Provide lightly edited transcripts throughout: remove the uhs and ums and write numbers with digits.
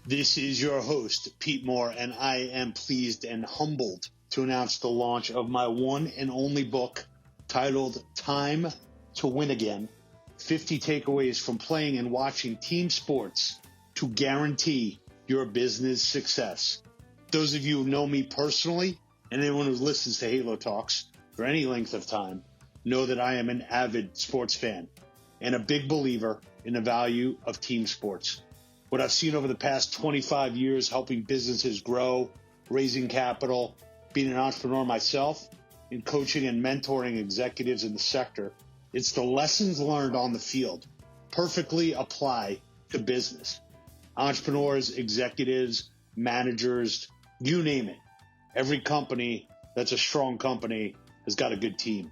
This is your host, Pete Moore, and I am pleased and humbled to announce the launch of my one and only book titled Time to Win Again, 50 Takeaways from Playing and Watching Team Sports to Guarantee Your Business Success. Those of you who know me personally, and anyone who listens to Halo Talks for any length of time, know that I am an avid sports fan and a big believer in the value of team sports. What I've seen over the past 25 years helping businesses grow, raising capital, being an entrepreneur myself, and coaching and mentoring executives in the sector, it's the lessons learned on the field perfectly apply to business. Entrepreneurs, executives, managers, you name it. Every company that's a strong company has got a good team.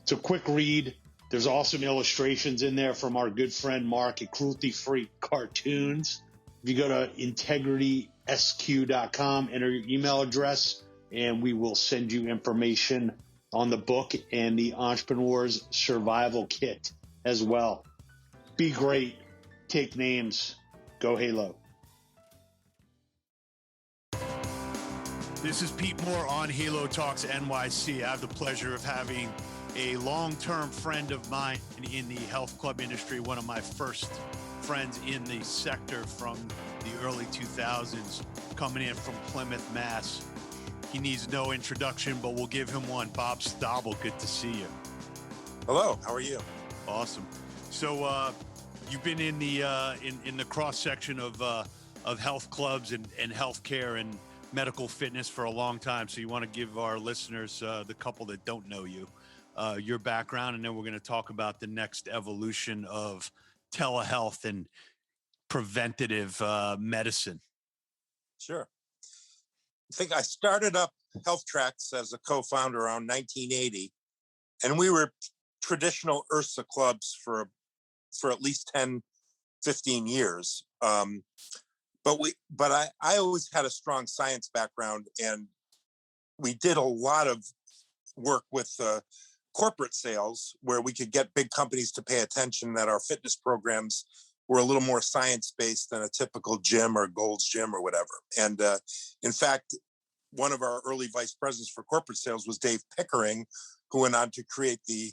It's a quick read. There's awesome illustrations in there from our good friend Mark at Cruelty Free Cartoons. If you go to integritysq.com, enter your email address, and we will send you information on the book and the Entrepreneur's Survival Kit as well. Be great. Take names. Go Halo. This is Pete Moore on Halo Talks NYC. I have the pleasure of having a long-term friend of mine in the health club industry, one of my first friends in the sector from the early 2000s, coming in from Plymouth, Mass. He needs no introduction, but we'll give him one. Bob Stauble, good to see you. Hello, how are you? Awesome. So you've been in the cross-section of health clubs and healthcare and medical fitness for a long time. So you want to give our listeners, the couple that don't know you, your background, and then we're going to talk about the next evolution of telehealth and preventative medicine. Sure. I think I started up Healthtrax as a co-founder around 1980, and we were traditional IRSA clubs for at least 10, 15 years. But I always had a strong science background, and we did a lot of work with corporate sales where we could get big companies to pay attention that our fitness programs were a little more science-based than a typical gym or Gold's Gym or whatever. And in fact, one of our early vice presidents for corporate sales was Dave Pickering, who went on to create the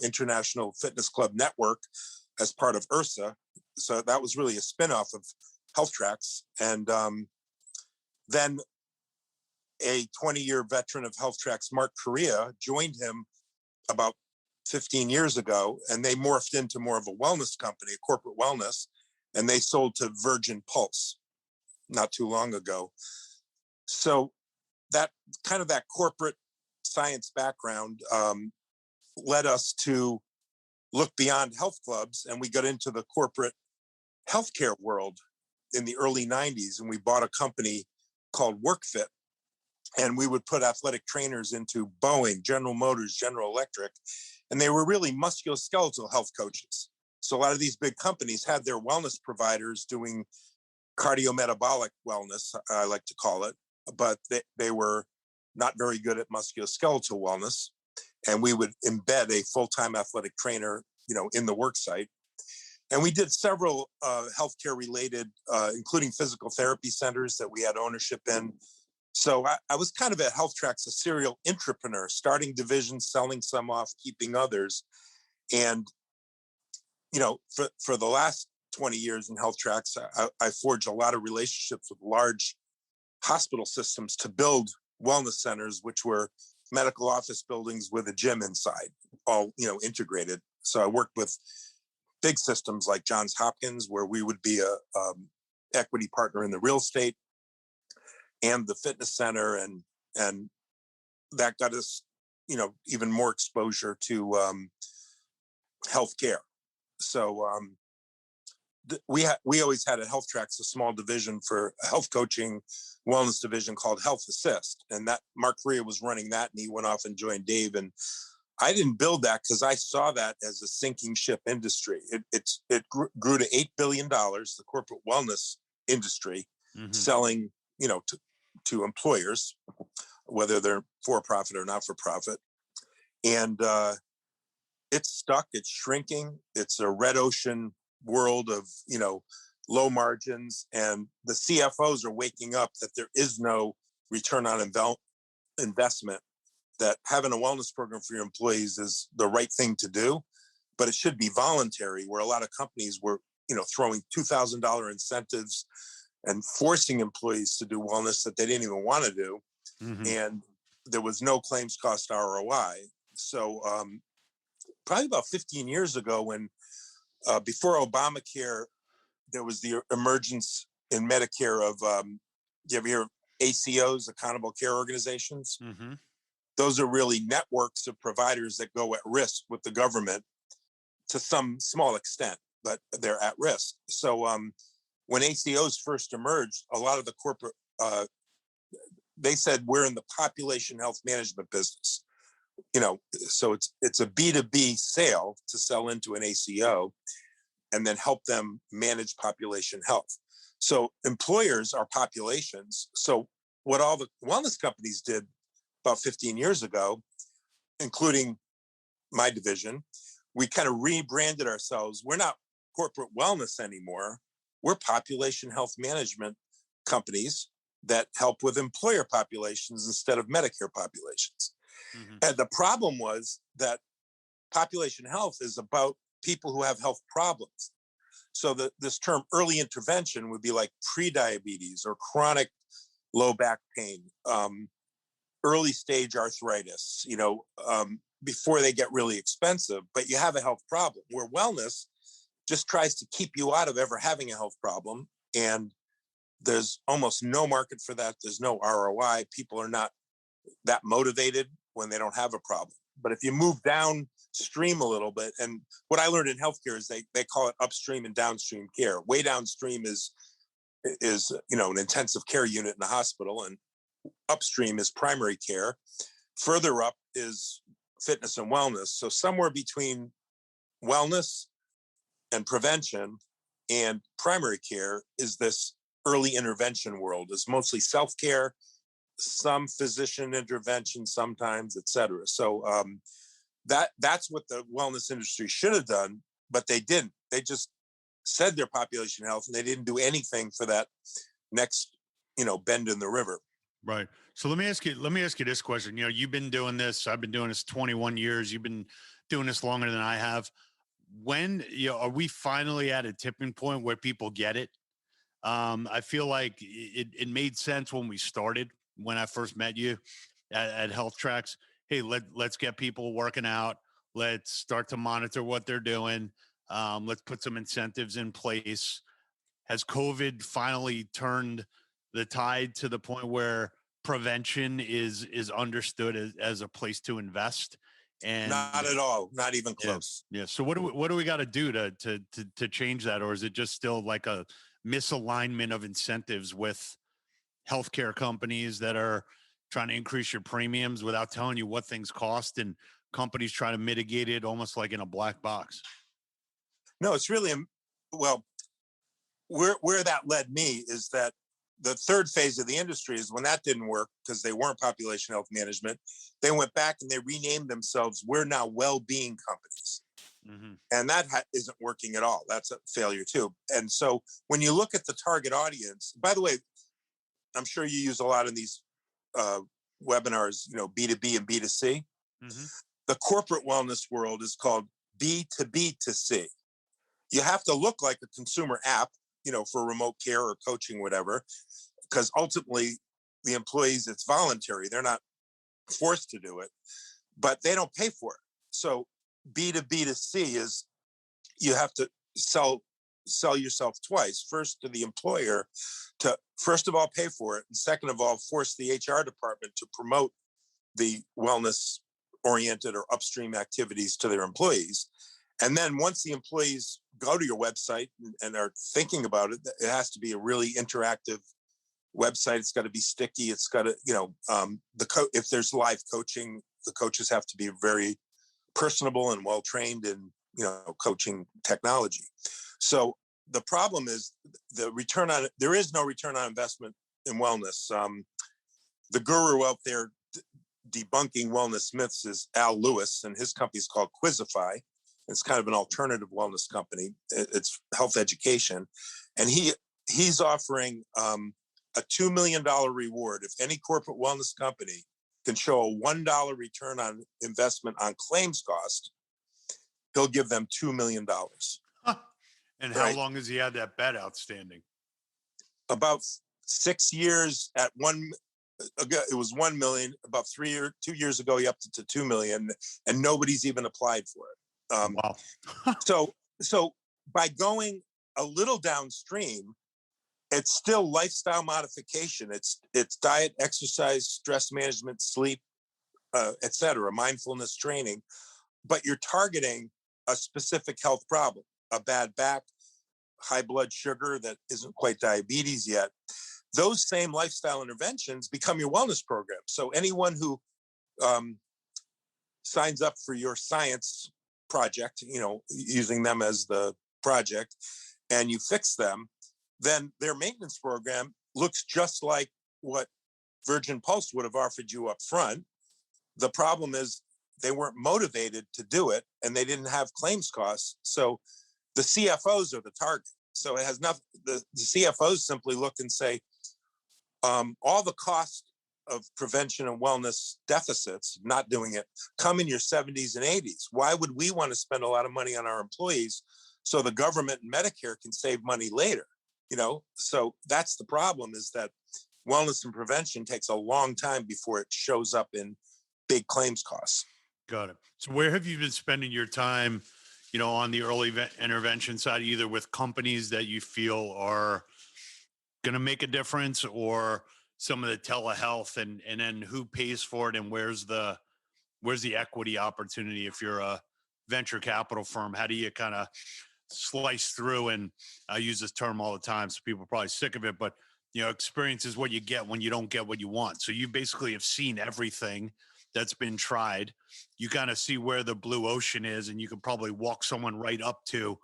International Fitness Club Network as part of IRSA. So that was really a spinoff of Healthtrax. And then a 20-year veteran of Healthtrax, Mark Correa, joined him about 15 years ago, and they morphed into more of a wellness company, a corporate wellness, and they sold to Virgin Pulse not too long ago. So that kind of that corporate science background led us to look beyond health clubs, and we got into the corporate healthcare world in the early 90s, and we bought a company called WorkFit, and we would put athletic trainers into Boeing, General Motors, General Electric, and they were really musculoskeletal health coaches. So a lot of these big companies had their wellness providers doing cardiometabolic wellness, I like to call it, but they were not very good at musculoskeletal wellness. And we would embed a full-time athletic trainer, in the work site. And we did several healthcare related, including physical therapy centers that we had ownership in. So I was kind of at Healthtrax, a serial intrapreneur, starting divisions, selling some off, keeping others. And, for the last 20 years in Healthtrax, I forged a lot of relationships with large hospital systems to build wellness centers, which were medical office buildings with a gym inside, all, integrated. So I worked with big systems like Johns Hopkins, where we would be a equity partner in the real estate and the fitness center. And that got us, even more exposure to healthcare. So we always had at Healthtrax a small division for a health coaching wellness division called Health Assist. And that Mark Correa was running that, and he went off and joined Dave. And I didn't build that because I saw that as a sinking ship industry. It grew to $8 billion, the corporate wellness industry, selling, to employers, whether they're for-profit or not for-profit. And it's stuck, it's shrinking. It's a red ocean world of, low margins, and the CFOs are waking up that there is no return on investment, that having a wellness program for your employees is the right thing to do, but it should be voluntary, where a lot of companies were, throwing $2,000 incentives and forcing employees to do wellness that they didn't even want to do. Mm-hmm. And there was no claims cost ROI. So probably about 15 years ago, when before Obamacare, there was the emergence in Medicare of, you ever hear of ACOs, Accountable Care Organizations? Mm-hmm. Those are really networks of providers that go at risk with the government to some small extent, but they're at risk. So when ACOs first emerged, a lot of the corporate, they said, we're in the population health management business. So it's a B2B sale to sell into an ACO and then help them manage population health. So employers are populations. So what all the wellness companies did about 15 years ago, including my division, we kind of rebranded ourselves. We're not corporate wellness anymore. We're population health management companies that help with employer populations instead of Medicare populations. Mm-hmm. And the problem was that population health is about people who have health problems. So this term early intervention would be like pre-diabetes or chronic low back pain, early stage arthritis, before they get really expensive, but you have a health problem, where wellness just tries to keep you out of ever having a health problem. And there's almost no market for that. There's no ROI. People are not that motivated when they don't have a problem. But if you move downstream a little bit, and what I learned in healthcare is they call it upstream and downstream care. Way downstream is an intensive care unit in the hospital, and upstream is primary care. Further up is fitness and wellness. So somewhere between wellness and prevention and primary care is this early intervention world. It's mostly self-care, some physician intervention sometimes, et cetera. So that's what the wellness industry should have done, but they didn't. They just said their population health, and they didn't do anything for that next, bend in the river. Right. So let me ask you this question. You've been doing this. I've been doing this 21 years. You've been doing this longer than I have. When, are we finally at a tipping point where people get it? I feel like it made sense when we started, when I first met you at Healthtrax. Hey, let's get people working out. Let's start to monitor what they're doing. Let's put some incentives in place. Has COVID finally turned the tide to the point where prevention is understood as a place to invest? And not at all, not even close. Yeah. So what do we got to do to change that? Or is it just still like a misalignment of incentives with healthcare companies that are trying to increase your premiums without telling you what things cost, and companies try to mitigate it almost like in a black box? No, it's really, well, where that led me is that the third phase of the industry is when that didn't work because they weren't population health management, they went back and they renamed themselves. We're now well-being companies. Mm-hmm. And that isn't working at all. That's a failure too. And so when you look at the target audience, by the way, I'm sure you use a lot of these webinars, B2B and B2C. Mm-hmm. The corporate wellness world is called B2B2C. You have to look like a consumer app, for remote care or coaching, whatever, because ultimately the employees, it's voluntary. They're not forced to do it, but they don't pay for it. So B2B2C is you have to sell yourself twice. First to the employer to first of all pay for it, and second of all force the HR department to promote the wellness oriented or upstream activities to their employees. And then once the employees go to your website and are thinking about it, it has to be a really interactive website. It's got to be sticky. It's got to, if there's live coaching, the coaches have to be very personable and well-trained in, coaching technology. So the problem is there is no return on investment in wellness. The guru out there debunking wellness myths is Al Lewis, and his company is called Quizify. It's kind of an alternative wellness company. It's health education. and he's offering a $2 million reward if any corporate wellness company can show a $1 return on investment on claims cost. He'll give them $2 million. Huh. And how long has he had that bet outstanding? About 6 years at it was 1 million. About 2 years ago, he upped it to 2 million, and nobody's even applied for it. Wow. So by going a little downstream, it's still lifestyle modification. It's diet, exercise, stress management, sleep, etc., mindfulness training, but you're targeting a specific health problem, a bad back, high blood sugar that isn't quite diabetes yet. Those same lifestyle interventions become your wellness program. So anyone who signs up for your science project, using them as the project, and you fix them, then their maintenance program looks just like what Virgin Pulse would have offered you up front. The problem is they weren't motivated to do it, and they didn't have claims costs. So the CFOs are the target. So it has nothing. The CFOs simply look and say, all the cost of prevention and wellness deficits, not doing it, come in your 70s and 80s. Why would we want to spend a lot of money on our employees so the government and Medicare can save money later? So that's the problem, is that wellness and prevention takes a long time before it shows up in big claims costs. Got it. So where have you been spending your time, on the early intervention side, either with companies that you feel are going to make a difference, or some of the telehealth, and then who pays for it, and where's the equity opportunity? If you're a venture capital firm, how do you kind of slice through? And I use this term all the time, so people are probably sick of it, but experience is what you get when you don't get what you want. So you basically have seen everything that's been tried. You kind of see where the blue ocean is, and you can probably walk someone right up to,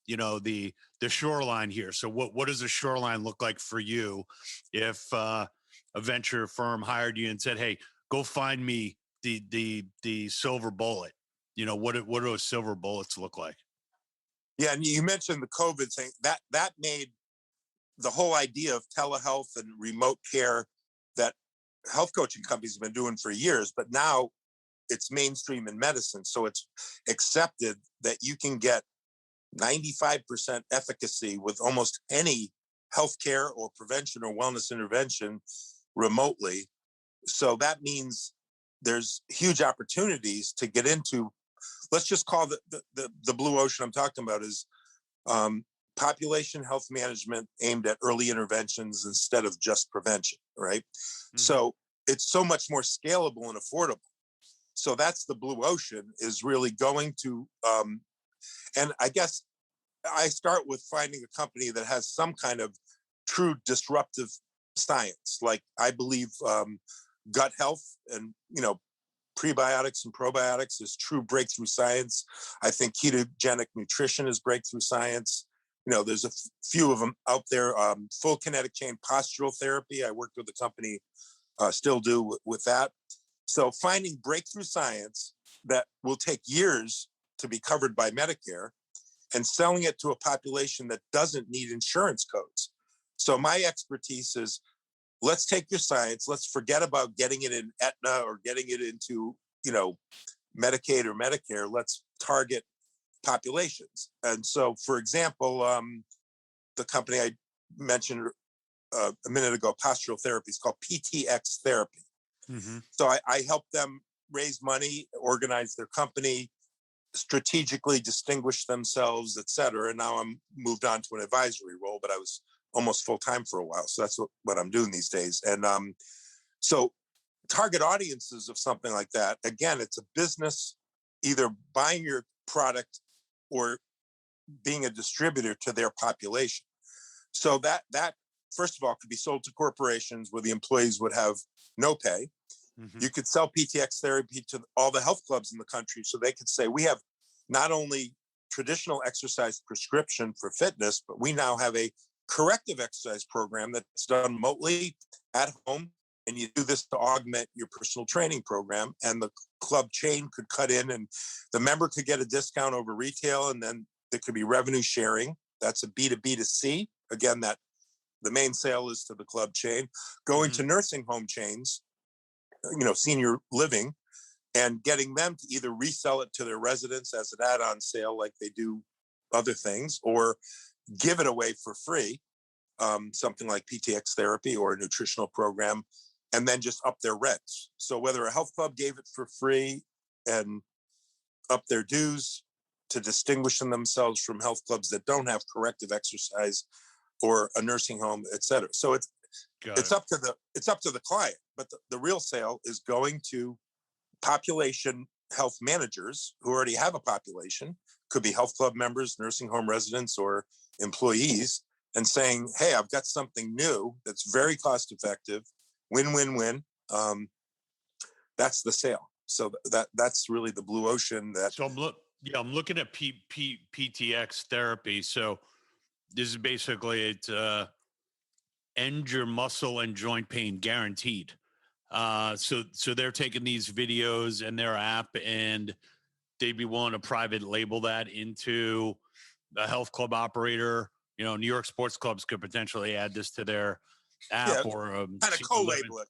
the shoreline here. So what does the shoreline look like for you if a venture firm hired you and said, "Hey, go find me the silver bullet"? What do those silver bullets look like? Yeah, and you mentioned the COVID thing. That made the whole idea of telehealth and remote care that health coaching companies have been doing for years, but now it's mainstream in medicine. So it's accepted that you can get 95% efficacy with almost any healthcare or prevention or wellness intervention remotely. So that means there's huge opportunities to get into. Let's just call the blue ocean I'm talking about is population health management aimed at early interventions instead of just prevention, right? Mm-hmm. So it's so much more scalable and affordable. So that's the blue ocean, is really going to, and I guess I start with finding a company that has some kind of true disruptive science. Like I believe gut health and, prebiotics and probiotics is true breakthrough science. I think ketogenic nutrition is breakthrough science. There's a few of them out there. Full kinetic chain postural therapy. I worked with a company, still do with that. So finding breakthrough science that will take years to be covered by Medicare and selling it to a population that doesn't need insurance codes. So my expertise is, let's take your science. Let's forget about getting it in Aetna or getting it into, Medicaid or Medicare. Let's target populations. And so, for example, the company I mentioned a minute ago, postural therapy, is called PTX Therapy. Mm-hmm. So I helped them raise money, organize their company, strategically distinguish themselves, et cetera. And now I'm moved on to an advisory role, but I was almost full-time for a while. So that's what I'm doing these days. And so target audiences of something like that, again, it's a business either buying your product or being a distributor to their population. So that first of all could be sold to corporations where the employees would have no pay. Mm-hmm. You could sell PTX therapy to all the health clubs in the country, so they could say, we have not only traditional exercise prescription for fitness, but we now have a corrective exercise program that's done remotely at home, and you do this to augment your personal training program. And the club chain could cut in, and the member could get a discount over retail, and then there could be revenue sharing. That's a B2B2C. Again, that the main sale is to the club chain. Going to nursing home chains, senior living, and getting them to either resell it to their residents as an add-on sale like they do other things, or give it away for free, something like PTX therapy or a nutritional program, and then just up their rents. So whether a health club gave it for free and up their dues to distinguish themselves from health clubs that don't have corrective exercise, or a nursing home, et cetera. So it's up to the client, but the real sale is going to population health managers who already have a population, could be health club members, nursing home residents, or employees, and saying, hey, I've got something new that's very cost effective, win-win-win. That's the sale. So that's really the blue ocean. So I'm looking at PTX therapy. So this is basically end your muscle and joint pain guaranteed. So they're taking these videos and their app, and they'd be willing to private label that into a health club operator. New York sports clubs could potentially add this to their app, or kind of co-label it,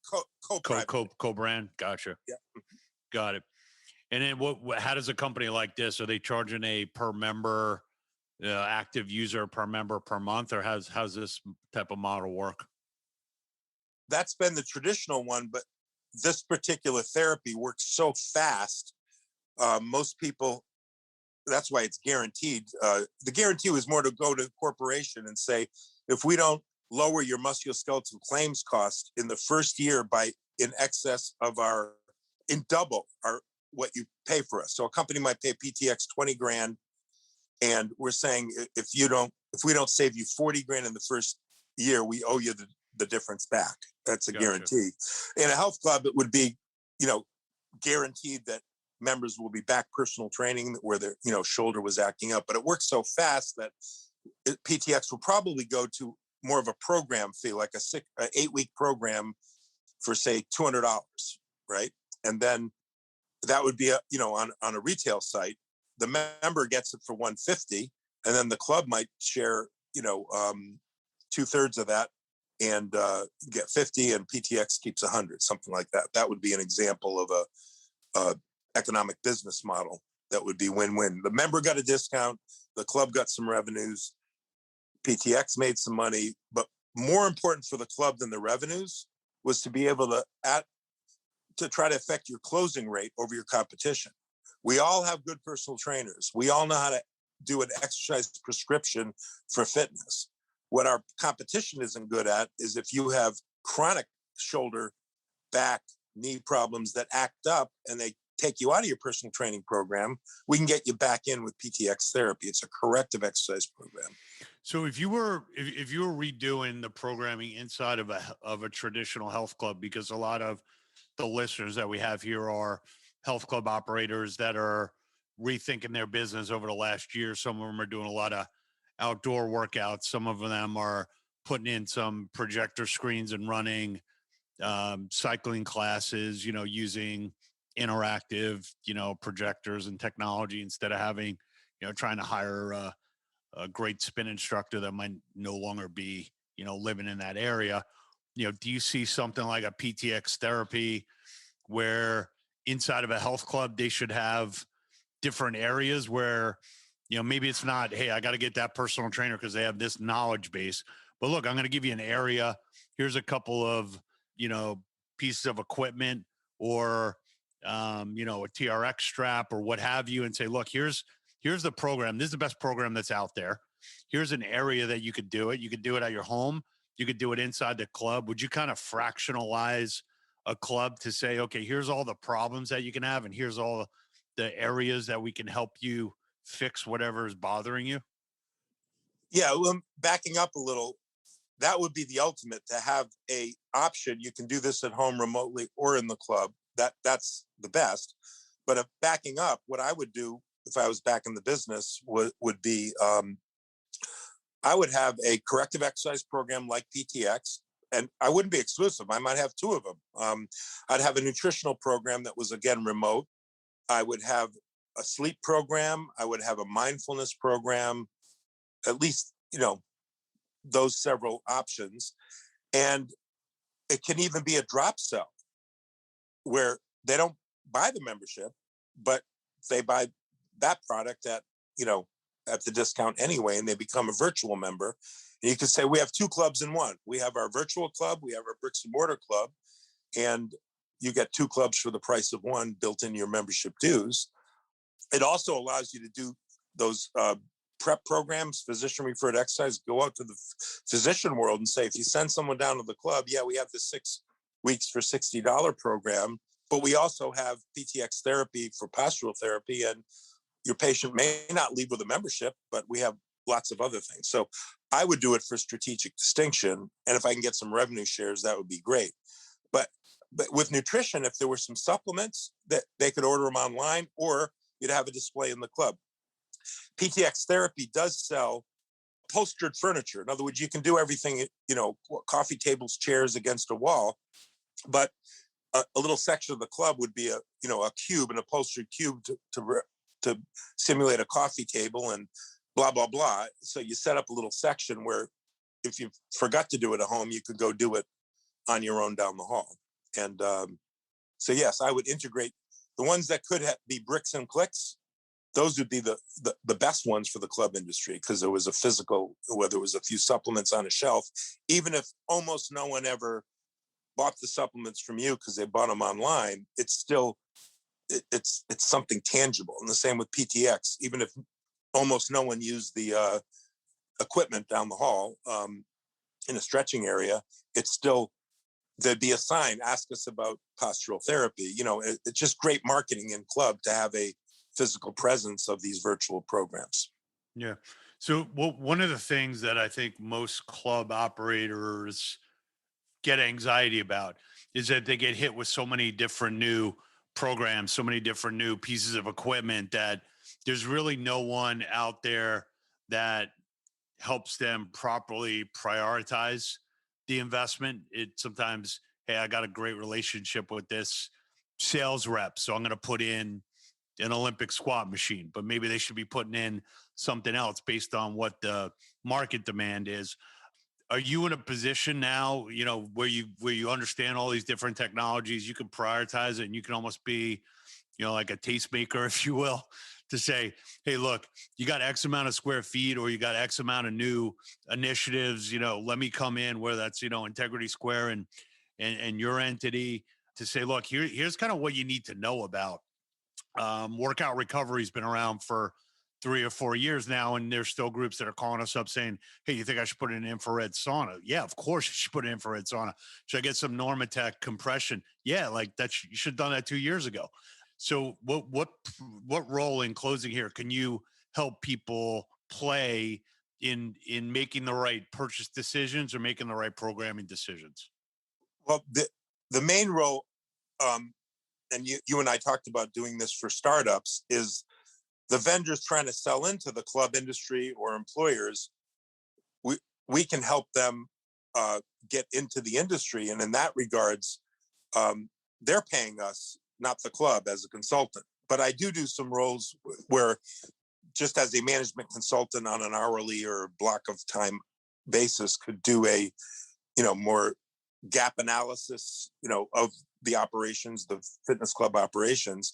co-brand. Gotcha. Yeah. Got it. And then how does a company like this, are they charging a per member, active user per member per month, or how's this type of model work? That's been the traditional one, but this particular therapy works so fast. Most people, that's why it's guaranteed. The guarantee was more to go to the corporation and say, if we don't lower your musculoskeletal claims cost in the first year by in excess of double what you pay for us. So a company might pay PTX 20 grand. And we're saying, if we don't save you 40 grand in the first year, we owe you the difference back. That's a guarantee. In a health club, it would be, guaranteed that members will be back personal training where their, shoulder was acting up. But it works so fast that PTX will probably go to more of a program fee, like an 8-week program for, say, $200, right? And then that would be on a retail site. The member gets it for $150, and then the club might share 2/3 of that and get 50, and PTX keeps 100, something like that. That would be an example of a economic business model that would be win-win. The member got a discount, the club got some revenues, PTX made some money, but more important for the club than the revenues was to be able to try to affect your closing rate over your competition. We all have good personal trainers. We all know how to do an exercise prescription for fitness. What our competition isn't good at is if you have chronic shoulder, back, knee problems that act up and they take you out of your personal training program, we can get you back in with PTX therapy. It's a corrective exercise program. So if you were redoing the programming inside of a traditional health club, because a lot of the listeners that we have here are health club operators that are rethinking their business over the last year. Some of them are doing a lot of outdoor workouts. Some of them are putting in some projector screens and running cycling classes, using interactive, projectors and technology instead of having, trying to hire a great spin instructor that might no longer be, living in that area. Do you see something like a PTX therapy where inside of a health club, they should have different areas where, maybe it's not, hey, I got to get that personal trainer because they have this knowledge base, but look, I'm going to give you an area. Here's a couple of, pieces of equipment or, a TRX strap or what have you, and say, look, here's the program. This is the best program that's out there. Here's an area that you could do it. You could do it at your home. You could do it inside the club. Would you kind of fractionalize a club to say, okay, here's all the problems that you can have, and here's all the areas that we can help you fix whatever is bothering you? Yeah, well, backing up a little, that would be the ultimate, to have a option. You can do this at home remotely or in the club. That's the best. But backing up, what I would do if I was back in the business would be I would have a corrective exercise program like PTX, and I wouldn't be exclusive. I might have two of them. I'd have a nutritional program that was, again, remote. I would have a sleep program. I would have a mindfulness program, at least those several options. And it can even be a drop sell where they don't buy the membership, but they buy that product at the discount anyway, and they become a virtual member. And you can say, we have two clubs in one. We have our virtual club, we have our bricks and mortar club, and you get two clubs for the price of one built in your membership dues. It also allows you to do those prep programs, physician referred exercise, go out to the physician world and say, if you send someone down to the club, we have the 6 weeks for $60 program, but we also have PTX therapy for postural therapy, and your patient may not leave with a membership, but we have lots of other things. So I would do it for strategic distinction. And if I can get some revenue shares, that would be great. But with nutrition, if there were some supplements that they could order them online, or you'd have a display in the club. PTX therapy does sell upholstered furniture. In other words, you can do everything, coffee tables, chairs against a wall, but a little section of the club would be a cube, an upholstered cube to simulate a coffee table and blah, blah, blah. So you set up a little section where if you forgot to do it at home, you could go do it on your own down the hall. And so, yes, I would integrate the ones that could be bricks and clicks. Those would be the best ones for the club industry, because there was a physical, whether it was a few supplements on a shelf, even if almost no one ever bought the supplements from you because they bought them online, it's still, it's something tangible. And the same with PTX, even if almost no one used the equipment down the hall in a stretching area, it's still, there'd be a sign, ask us about postural therapy. It's just great marketing in club to have a physical presence of these virtual programs. Yeah. So one of the things that I think most club operators get anxiety about is that they get hit with so many different new programs, so many different new pieces of equipment, that there's really no one out there that helps them properly prioritize the investment. It sometimes, hey, I got a great relationship with this sales rep, so I'm going to put in an Olympic squat machine, but maybe they should be putting in something else based on what the market demand is. Are you in a position now, where you understand all these different technologies, you can prioritize it, and you can almost be, like a tastemaker, if you will, to say, hey, look, you got X amount of square feet, or you got X amount of new initiatives, let me come in, where that's, Integrity Square and your entity, to say, look, here's kind of what you need to know about. Workout recovery has been around for 3 or 4 years now, and there's still groups that are calling us up saying, hey, you think I should put in an infrared sauna? Yeah, of course you should put an infrared sauna. Should I get some Normatec compression? Yeah, like that, you should have done that 2 years ago. So what role, in closing here, can you help people play in making the right purchase decisions or making the right programming decisions? Well, the main role, and you and I talked about doing this for startups, is the vendors trying to sell into the club industry or employers. We can help them get into the industry, and in that regards, they're paying us, not the club, as a consultant. But I do some roles where, just as a management consultant on an hourly or block of time basis, could do a more gap analysis of the operations, the fitness club operations.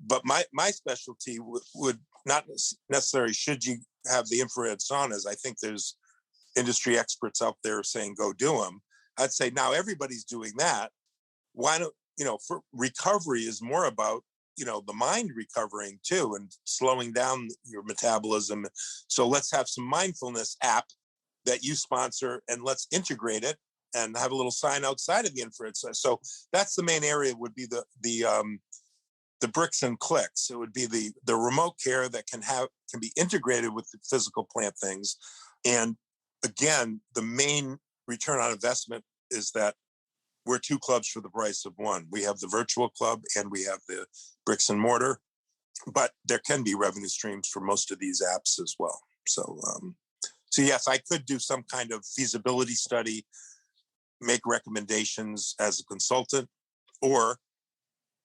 But my specialty would not necessarily, should you have the infrared saunas. I think there's industry experts out there saying go do them. I'd say now everybody's doing that. Why don't, for recovery is more about, the mind recovering too, and slowing down your metabolism. So let's have some mindfulness app that you sponsor, and let's integrate it and have a little sign outside of the infrared. So that's the main area, would be the bricks and clicks. It would be the remote care that can be integrated with the physical plant things. And again, the main return on investment is that we're two clubs for the price of one. We have the virtual club and we have the bricks and mortar, but there can be revenue streams for most of these apps as well. So yes, I could do some kind of feasibility study, make recommendations as a consultant, or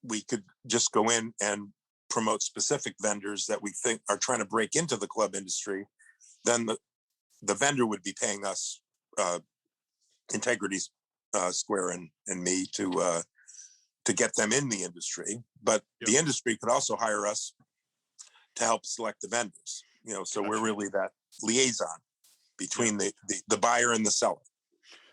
we could just go in and promote specific vendors that we think are trying to break into the club industry. Then the vendor would be paying us Integrity Square and me to get them in the industry. But the industry could also hire us to help select the vendors. So we're really that liaison between the buyer and the seller.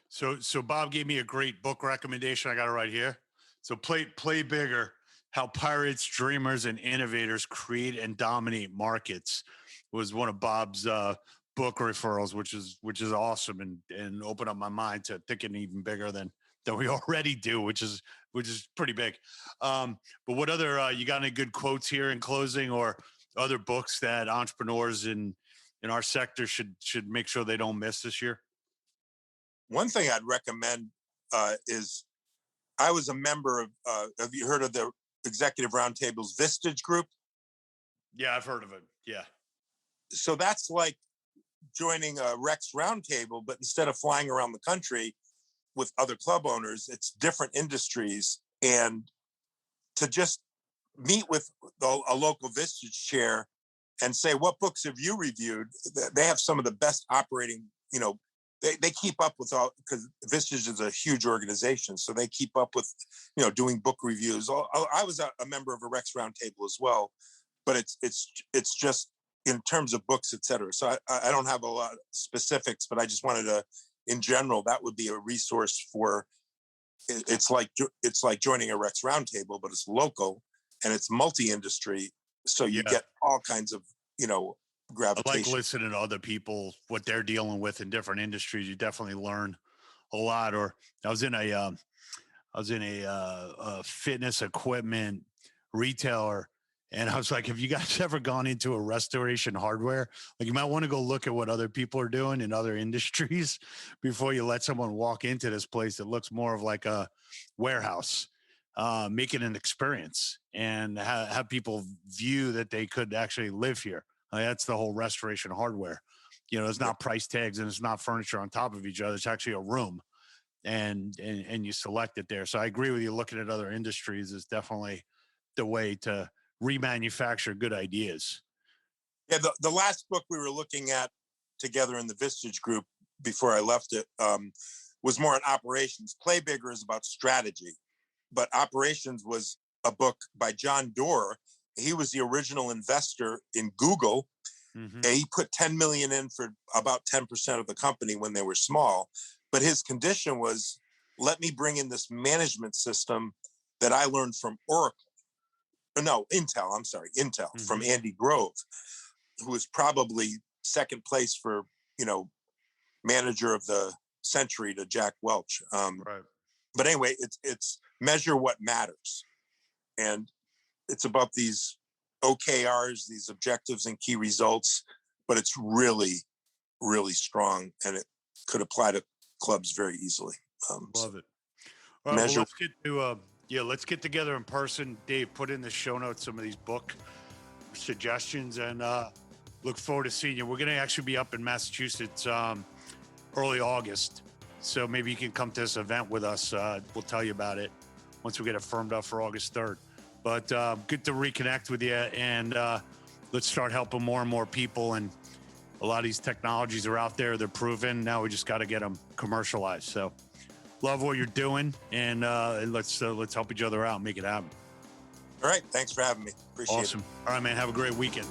So Bob gave me a great book recommendation. I got it right here. So Play Bigger: How Pirates, Dreamers, and Innovators Create and Dominate Markets was one of Bob's book referrals, which is awesome and opened up my mind to thinking even bigger than we already do, which is pretty big. But what other you got any good quotes here in closing, or other books that entrepreneurs in our sector should make sure they don't miss this year? One thing I'd recommend is, I was a member of, have you heard of the Executive Roundtable's Vistage Group? Yeah, I've heard of it. Yeah. So that's like joining a Rex Roundtable, but instead of flying around the country with other club owners, it's different industries. And to just meet with a local Vistage chair and say, what books have you reviewed? They have some of the best operating, they keep up with all, because Vistage is a huge organization. So they keep up with, doing book reviews. I was a member of a Rex Roundtable as well, but it's just in terms of books, et cetera. So I don't have a lot of specifics, but I just wanted to, in general, that would be a resource for, it's like joining a Rex Roundtable, but it's local and it's multi-industry. So you get all kinds of, gravitation. I like listening to other people, what they're dealing with in different industries. You definitely learn a lot. Or I was in a fitness equipment retailer, and I was like, have you guys ever gone into a restoration hardware? Like, you might want to go look at what other people are doing in other industries before you let someone walk into this place that looks more of like a warehouse. Make it an experience and have people view that they could actually live here. That's the whole restoration hardware. It's not price tags and it's not furniture on top of each other. It's actually a room, and you select it there. So I agree with you. Looking at other industries is definitely the way to remanufacture good ideas. Yeah, the last book we were looking at together in the Vistage group before I left it was more on operations. Play Bigger is about strategy, but operations was a book by John Doerr. He was the original investor in Google. Mm-hmm. And he put 10 million in for about 10% of the company when they were small. But his condition was, let me bring in this management system that I learned from Intel, mm-hmm. from Andy Grove, who was probably second place for, manager of the century to Jack Welch. Right. But anyway, it's measure what matters. And it's about these OKRs, these objectives and key results, but it's really, really strong, and it could apply to clubs very easily. Love it. All right, well, let's get together in person. Dave, put in the show notes some of these book suggestions, and look forward to seeing you. We're going to actually be up in Massachusetts early August, so maybe you can come to this event with us. We'll tell you about it once we get it firmed up for August 3rd. But good to reconnect with you, and let's start helping more and more people. And a lot of these technologies are out there. They're proven. Now we just got to get them commercialized. So love what you're doing, and let's help each other out and make it happen. All right. Thanks for having me. Appreciate it. Awesome. All right, man. Have a great weekend.